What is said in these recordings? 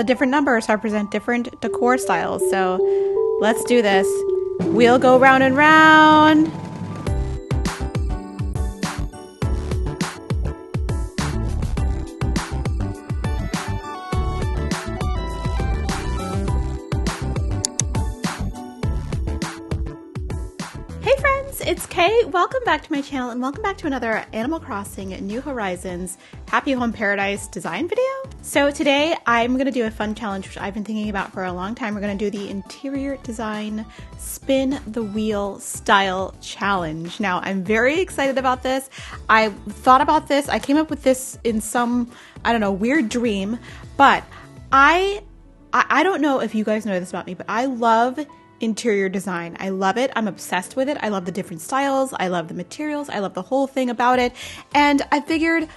The different numbers represent different decor styles. So let's do this. Wheel go round and round. Hey friends, it's Kay. Welcome back to my channel and welcome back to another Animal Crossing New Horizons Happy Home Paradise design video. So today I'm going to do a fun challenge which I've been thinking about for a long time. We're going to do the interior design spin the wheel style challenge. Now I'm very excited about this. I thought about this. I came up with this in some, I don't know, weird dream, but I don't know if you guys know this about me, but I love interior design. I love it. I'm obsessed with it. I love the different styles. I love the materials. I love the whole thing about it. And I figured,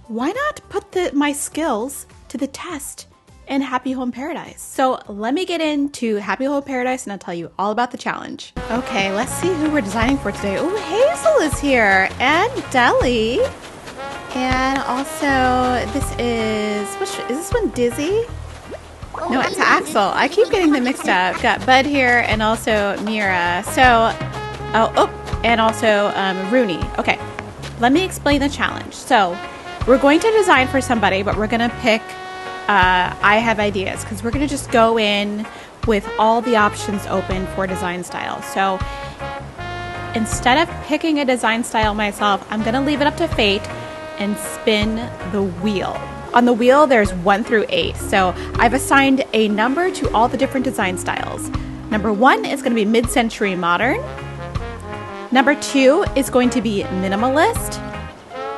why not put my skills to the test in Happy Home Paradise? So let me get into Happy Home Paradise and I'll tell you all about the challenge. Okay, let's see who we're designing for today. Oh, Hazel is here and Deli. And also this is this one Dizzy? No, it's Axel. I keep getting them mixed up. Got Bud here and also Mira. So, and also Rooney. Okay, let me explain the challenge. So, we're going to design for somebody, but we're going to pick, I have ideas, because we're going to just go in with all the options open for design style. So, instead of picking a design style myself, I'm going to leave it up to fate and spin the wheel. On the wheel, there's 1 through 8. So I've assigned a number to all the different design styles. Number 1 is going to be mid-century modern. Number 2 is going to be minimalist.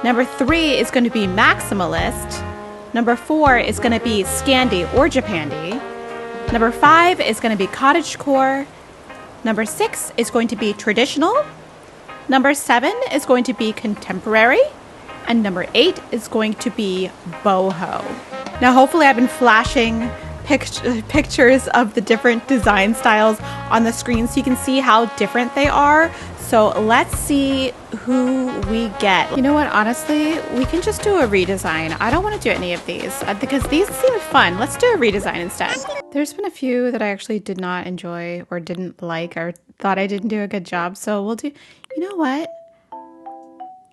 Number 3 is going to be maximalist. Number 4 is going to be Scandi or Japandi. Number 5 is going to be cottagecore. Number 6 is going to be traditional. Number 7 is going to be contemporary. And number 8 is going to be boho. Now, hopefully I've been flashing pictures of the different design styles on the screen so you can see how different they are. So let's see who we get. You know what, honestly, we can just do a redesign. I don't want to do any of these because these seem fun. Let's do a redesign instead. There's been a few that I actually did not enjoy or didn't like or thought I didn't do a good job. So we'll do, you know what?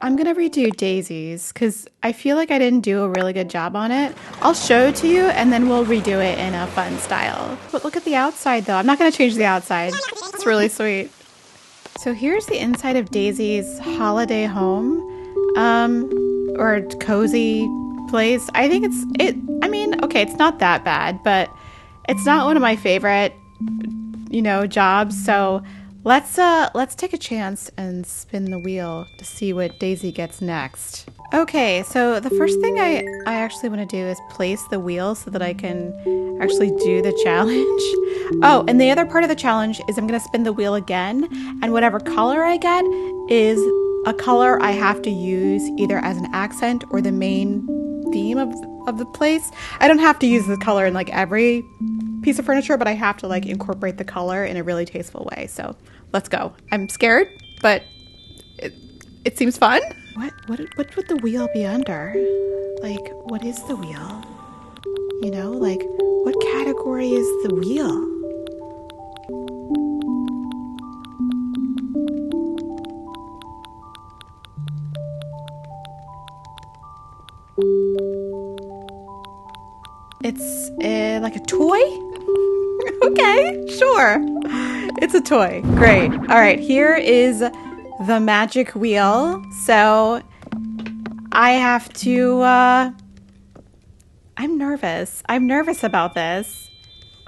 I'm going to redo Daisy's because I feel like I didn't do a really good job on it. I'll show it to you and then we'll redo it in a fun style. But look at the outside though. I'm not going to change the outside. It's really sweet. So here's the inside of Daisy's holiday home or cozy place. I think okay, it's not that bad, but it's not one of my favorite, jobs. So let's take a chance and spin the wheel to see what Daisy gets next. Okay, so the first thing I actually want to do is place the wheel so that I can actually do the challenge. Oh, and the other part of the challenge is I'm going to spin the wheel again, and whatever color I get is a color I have to use either as an accent or the main theme of the place. I don't have to use the color in like every piece of furniture, but I have to like incorporate the color in a really tasteful way. So let's go. I'm scared, but it seems fun. What would the wheel be under? Like, what is the wheel? Like, what category is the wheel? It's like a toy? Okay, sure. It's a toy. Great. All right, here is the magic wheel. So I have to, I'm nervous. I'm nervous about this.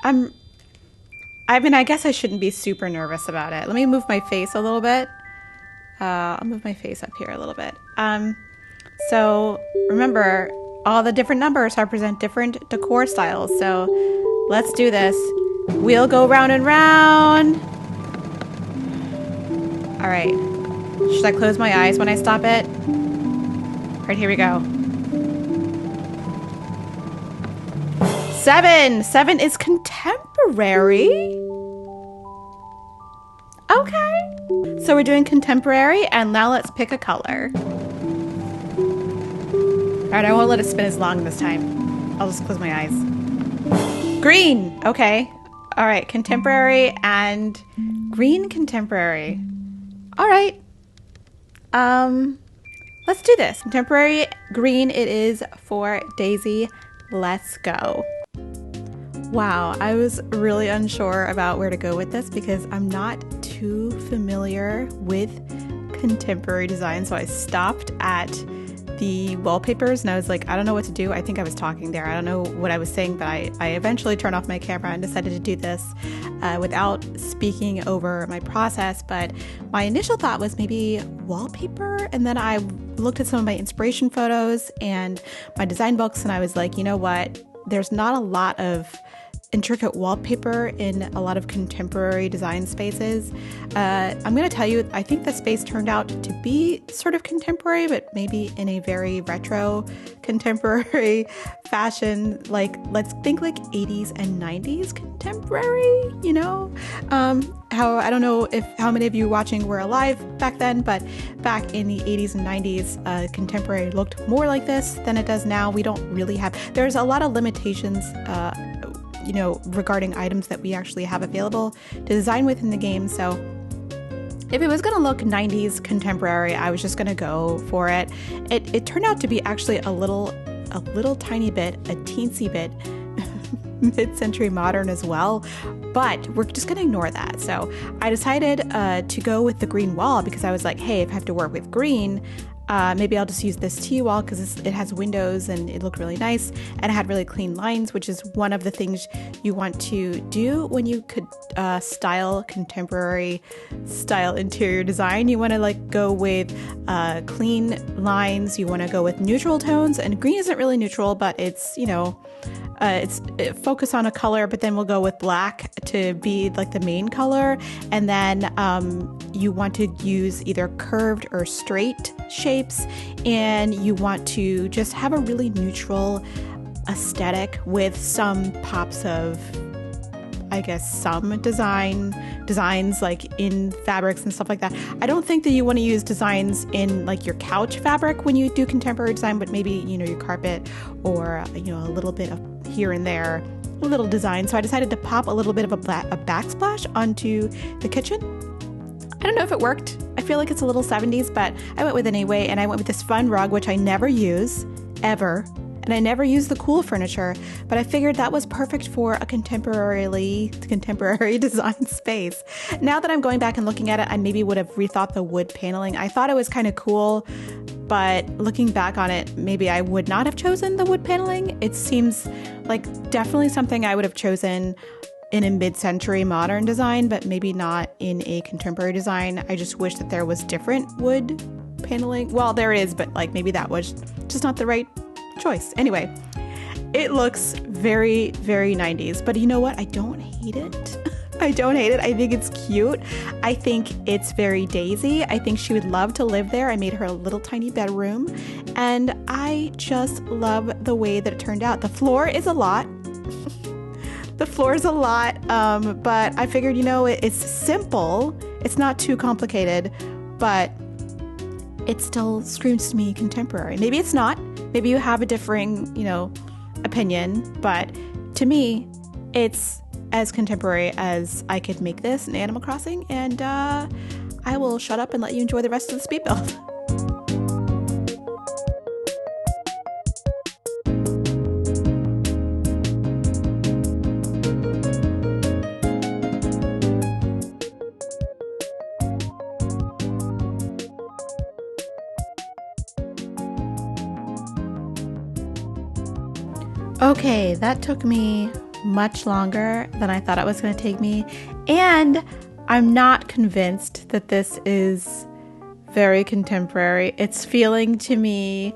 I guess I shouldn't be super nervous about it. Let me move my face a little bit. I'll move my face up here a little bit. So remember, all the different numbers represent different decor styles. So let's do this. Wheel go round and round. All right. Should I close my eyes when I stop it? All right, here we go. 7. 7 is contemporary. Okay. So we're doing contemporary, and now let's pick a color. All right, I won't let it spin as long this time. I'll just close my eyes. Green. Okay. All right. Contemporary and green contemporary. All right. Let's do this. Contemporary green it is for Daisy. Let's go. Wow, I was really unsure about where to go with this because I'm not too familiar with contemporary design. So I stopped at the wallpapers and I was like, I don't know what to do. I think I was talking there. I don't know what I was saying, but I eventually turned off my camera and decided to do this without speaking over my process. But my initial thought was maybe wallpaper. And then I looked at some of my inspiration photos and my design books and I was like, you know what? There's not a lot of intricate wallpaper in a lot of contemporary design spaces. I'm going to tell you, I think the space turned out to be sort of contemporary, but maybe in a very retro contemporary fashion. Like, let's think like 80s and 90s contemporary, you know? I don't know how many of you watching were alive back then, but back in the 80s and 90s, contemporary looked more like this than it does now. We don't really have, there's a lot of limitations, regarding items that we actually have available to design with in the game. So if it was going to look 90s contemporary, I was just going to go for it. It turned out to be actually a little tiny bit, a teensy bit mid-century modern as well, but we're just going to ignore that. So I decided to go with the green wall because I was like, hey, if I have to work with green, maybe I'll just use this tea wall because it has windows and it looked really nice and it had really clean lines, which is one of the things you want to do when you could style contemporary style interior design. You want to go with clean lines. You want to go with neutral tones, and green isn't really neutral, but it's focus on a color, but then we'll go with black to be like the main color. And then you want to use either curved or straight shapes, and you want to just have a really neutral aesthetic with some pops of, I guess, some designs like in fabrics and stuff like that. I don't think that you want to use designs in like your couch fabric when you do contemporary design, but maybe, your carpet or, a little bit of here and there, a little design. So I decided to pop a little bit of a backsplash onto the kitchen. I don't know if it worked. I feel like it's a little 70s, but I went with it anyway, and I went with this fun rug, which I never use, ever. And I never use the cool furniture, but I figured that was perfect for a contemporary design space. Now that I'm going back and looking at it, I maybe would have rethought the wood paneling. I thought it was kind of cool, but looking back on it, maybe I would not have chosen the wood paneling. It seems like definitely something I would have chosen in a mid-century modern design, but maybe not in a contemporary design. I just wish that there was different wood paneling. Well, there is, but maybe that was just not the right choice. Anyway, it looks very, very 90s, but you know what? I don't hate it. I don't hate it. I think it's cute. I think it's very Daisy. I think she would love to live there. I made her a little tiny bedroom, and I just love the way that it turned out. The floor is a lot. But I figured, it's simple. It's not too complicated, but it still screams to me contemporary. Maybe it's not. Maybe you have a differing, opinion, but to me, it's as contemporary as I could make this in Animal Crossing, and I will shut up and let you enjoy the rest of the speed build. Okay, that took me much longer than I thought it was going to take me, and I'm not convinced that this is very contemporary. It's feeling to me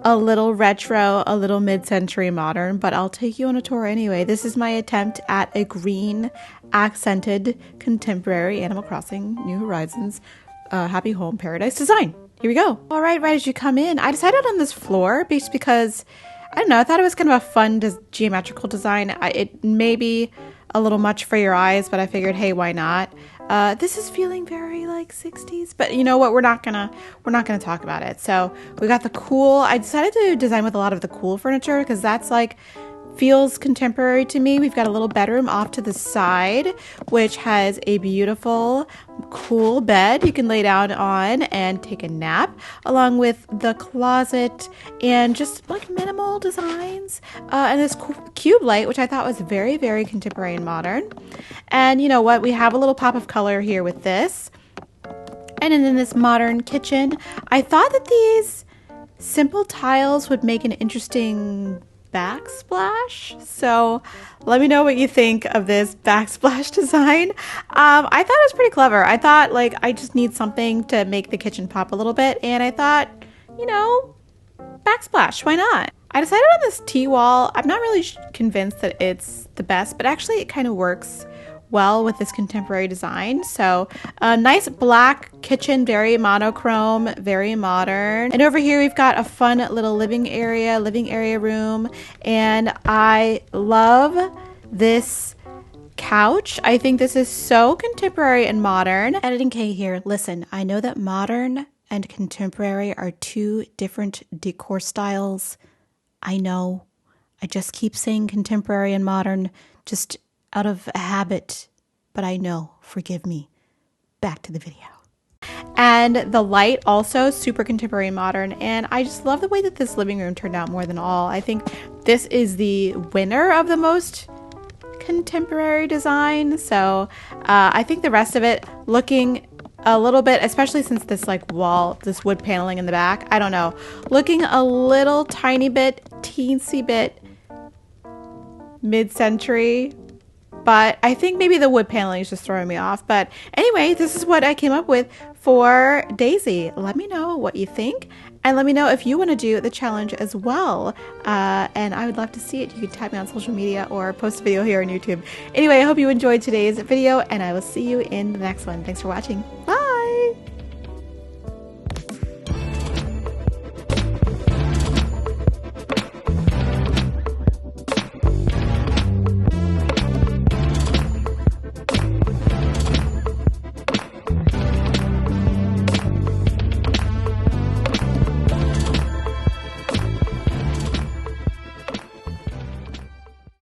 a little retro, a little mid-century modern, but I'll take you on a tour anyway. This is my attempt at a green accented contemporary Animal Crossing New Horizons Happy Home Paradise design. Here we go. All right, right as you come in, I decided on this floor just because I don't know, I thought it was kind of a fun geometrical design. It may be a little much for your eyes, but I figured, hey, why not? This is feeling very 60s, but you know what? We're not gonna talk about it. So we got the cool. I decided to design with a lot of the cool furniture because that's feels contemporary to me. We've got a little bedroom off to the side, which has a beautiful, cool bed you can lay down on and take a nap, along with the closet and just like minimal designs, and this cube light, which I thought was very, very contemporary and modern. And you know what? We have a little pop of color here with this. And in this modern kitchen, I thought that these simple tiles would make an interesting backsplash. So let me know what you think of this backsplash design. I thought it was pretty clever. I thought, like, I just need something to make the kitchen pop a little bit. And I thought, you know, backsplash, why not? I decided on this tea wall. I'm not really convinced that it's the best, but actually it kind of works well with this contemporary design. So a nice black kitchen, very monochrome, very modern. And over here we've got a fun little living area room. And I love this couch. I think this is so contemporary and modern. Editing K here. Listen, I know that modern and contemporary are two different decor styles. I know. I just keep saying contemporary and modern just out of a habit, but I know, forgive me. Back to the video. And the light also super contemporary and modern, and I just love the way that this living room turned out more than all. I think this is the winner of the most contemporary design. So I think the rest of it looking a little bit, especially since this like wall, this wood paneling in the back, I don't know, looking a little tiny bit, teensy bit mid-century. But I think maybe the wood paneling is just throwing me off. But anyway, this is what I came up with for Daisy. Let me know what you think. And let me know if you want to do the challenge as well. And I would love to see it. You can tag me on social media or post a video here on YouTube. Anyway, I hope you enjoyed today's video. And I will see you in the next one. Thanks for watching. Bye!